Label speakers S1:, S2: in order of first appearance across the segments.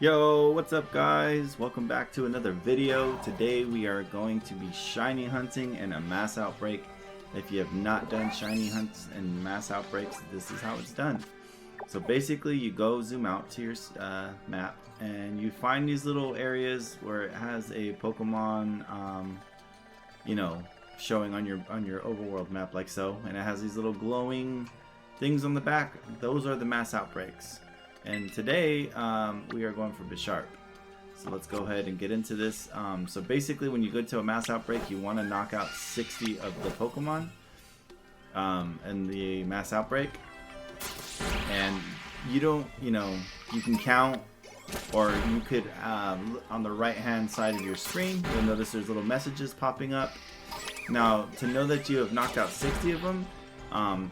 S1: Yo, what's up guys? Welcome back to another video. Today we are going to be shiny hunting in a mass outbreak. If you have not done shiny hunts and mass outbreaks, this is how it's done. So basically you go zoom out to your map and you find these little areas where it has a Pokemon showing on your overworld map like so, and it has these little glowing things on the back. Those are the mass outbreaks. And today we are going for Bishrap. So let's go ahead and get into this. So basically when you go to a mass outbreak, you want to knock out 60 of the Pokemon in the mass outbreak. And you don't, you can count, or you could, on the right hand side of your screen, you'll notice there's little messages popping up. Now, to know that you have knocked out 60 of them,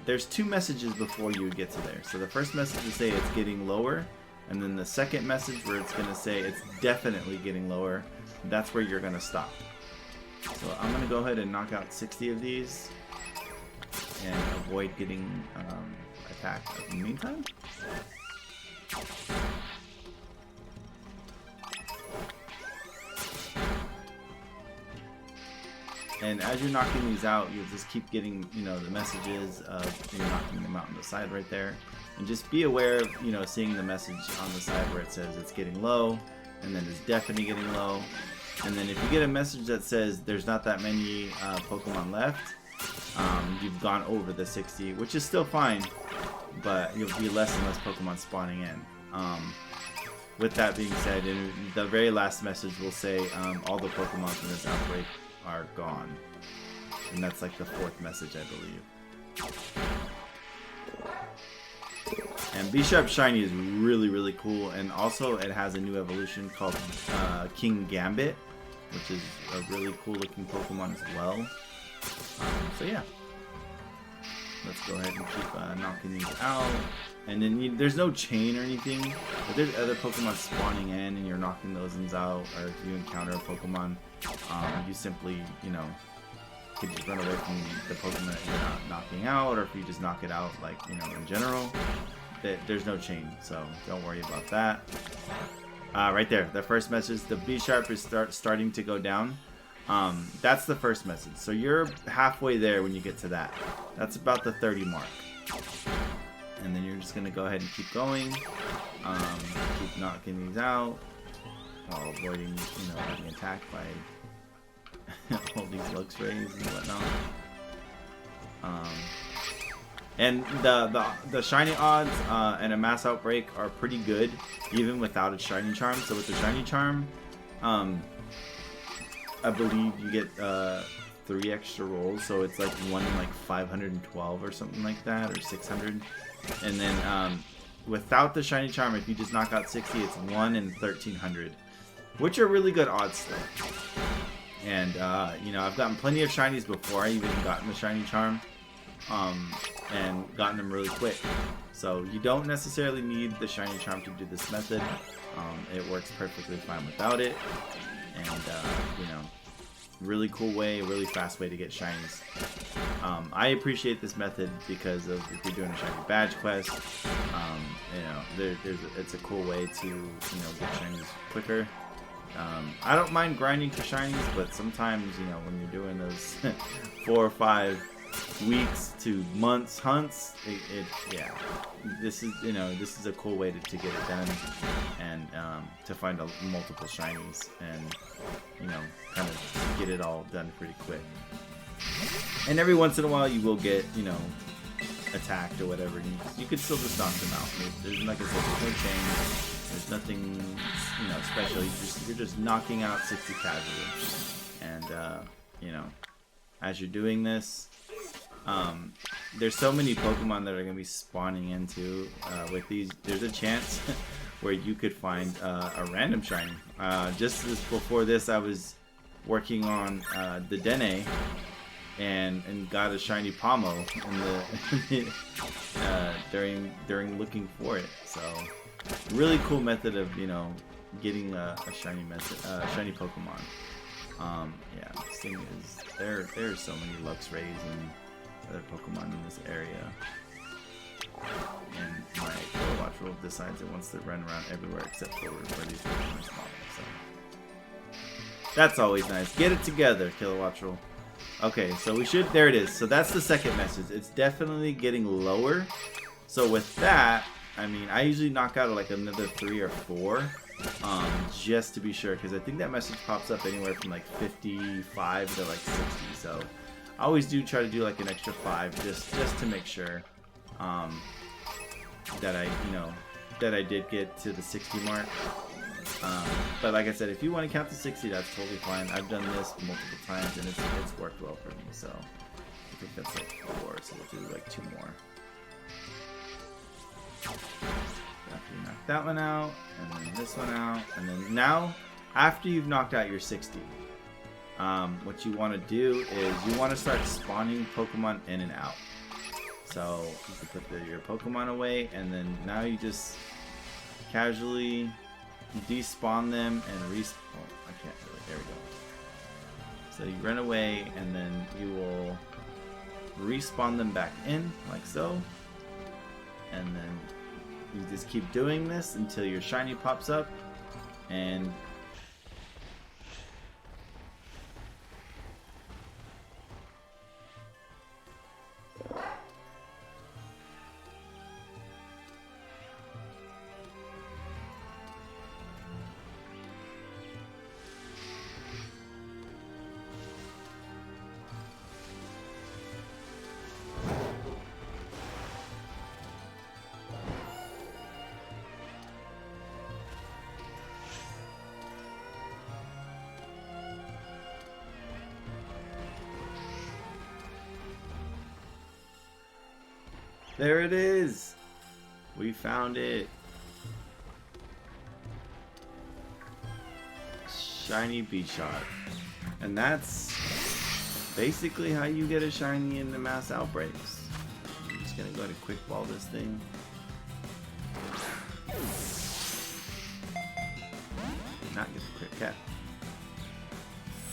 S1: there's two messages before you get to there. So the first message will say it's getting lower, and then the second message where it's going to say it's definitely getting lower, that's where you're going to stop. So I'm going to go ahead and knock out 60 of these and avoid getting attacked in the meantime. And as you're knocking these out, you'll just keep getting, the messages of you're knocking them out on the side right there. And just be aware of, seeing the message on the side where it says it's getting low, and then it's definitely getting low. And then if you get a message that says there's not that many Pokemon left, you've gone over the 60, which is still fine, but you'll be less and less Pokemon spawning in. With that being said, in the very last message will say all the Pokemon from this outbreak are gone, and that's like the fourth message, I believe. And Bishrap Shiny is really cool, and also it has a new evolution called King Gambit, which is a really cool looking Pokemon as well. So yeah, let's go ahead and keep knocking these out. And then there's no chain or anything, but there's other Pokemon spawning in and you're knocking those ones out, or if you encounter a Pokemon, you simply, could just run away from the Pokemon that you're not knocking out, or if you just knock it out, like, in general, there's no chain, so don't worry about that. Right there, the first message, the Bishrap is starting to go down. That's the first message, so you're halfway there when you get to that. That's about the 30 mark. And then you're just going to go ahead and keep going, keep knocking these out, while avoiding, getting attacked by all these Luxrays and whatnot. And the shiny odds in a mass outbreak are pretty good, even without a shiny charm. So with the shiny charm, I believe you get 3 extra rolls, so it's like 1 in like 512 or something like that, or 600. And then without the shiny charm, if you just knock out 60, it's 1 in 1300, which are really good odds still. And I've gotten plenty of shinies before I even gotten the shiny charm, and gotten them really quick. So you don't necessarily need the shiny charm to do this method. It works perfectly fine without it, and really cool way, really fast way to get shinies. I appreciate this method because of if you're doing a shiny badge quest, it's a cool way to get shinies quicker. I don't mind grinding for shinies, but sometimes when you're doing those 4 or 5 weeks to months hunts, this is a cool way to get it done, and to find multiple shinies, and kind of get it all done pretty quick. And every once in a while you will get attacked or whatever, and you could still just knock them out. There's, like I said, there's no change, there's nothing special. You're just knocking out 60 casually. And as you're doing this, there's so many Pokemon that are going to be spawning into with these. There's a chance where you could find a random shiny. Just before this, I was working on the Dene and got a shiny Pomo in the during looking for it. So really cool method of getting a shiny Pokemon. Yeah, this thing is there's so many Luxrays and other Pokemon in this area. And my Kilowatt Roll decides it wants to run around everywhere except for these Pokemon models. So that's always nice. Get it together, Kilowatt Roll. Okay, so we should, there it is. So that's the second message. It's definitely getting lower. So with that, I mean, I usually knock out like another 3 or 4, just to be sure, because I think that message pops up anywhere from like 55 to like 60. So I always do try to do like an extra 5 just to make sure that I did get to the 60 mark. But like I said, if you want to count to 60, that's totally fine. I've done this multiple times and it's worked well for me. So I think that's like 4, so we'll do like 2 more. After you knock that one out, and then this one out, and then now, after you've knocked out your 60, what you want to do is you want to start spawning Pokemon in and out. So you can put your Pokemon away, and then now you just casually despawn them and respawn. Oh, I can't really. There we go. So you run away, and then you will respawn them back in, like so. And then you just keep doing this until your shiny pops up, and there it is. We found it. Shiny Bishrap. And that's basically how you get a shiny in the mass outbreaks. I'm just gonna go ahead and quick ball this thing. Not get the crit cap.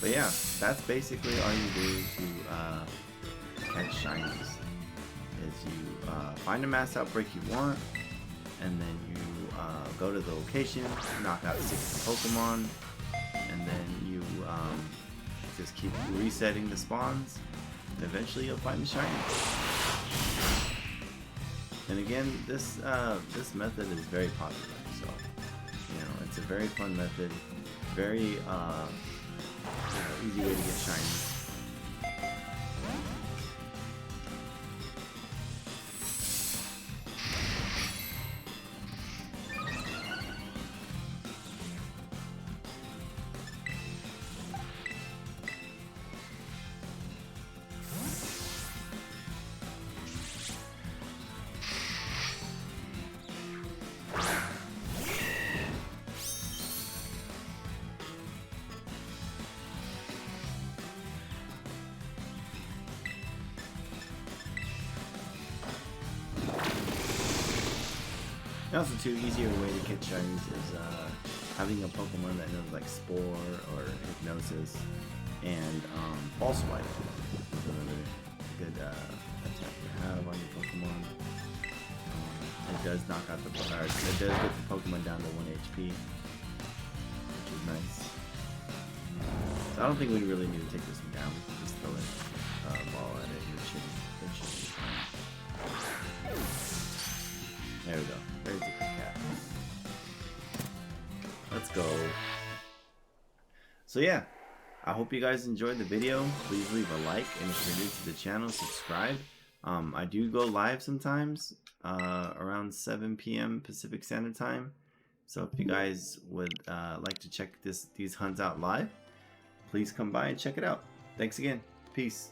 S1: But yeah, that's basically all you do to catch shinies. Is you find a mass outbreak you want, and then you go to the location, knock out 60 Pokemon, and then you just keep resetting the spawns, and eventually you'll find the shiny. And again, this method is very popular, so it's a very fun method, very easy way to get shiny. Also, too, easier way to get shinies is having a Pokemon that knows like Spore or Hypnosis and False Swipe. Is another good attack to have on your Pokemon. It does knock out the Pokemon. It does get the Pokemon down to 1 HP, which is nice. So I don't think we really need to take this one down. Just throw a ball at it and it should be fine. There we go. There's the quick cap. Let's go. So yeah, I hope you guys enjoyed the video. Please leave a like, and if you're new to the channel, subscribe. I do go live sometimes around 7 p.m. Pacific Standard Time. So if you guys would like to check these hunts out live, please come by and check it out. Thanks again. Peace.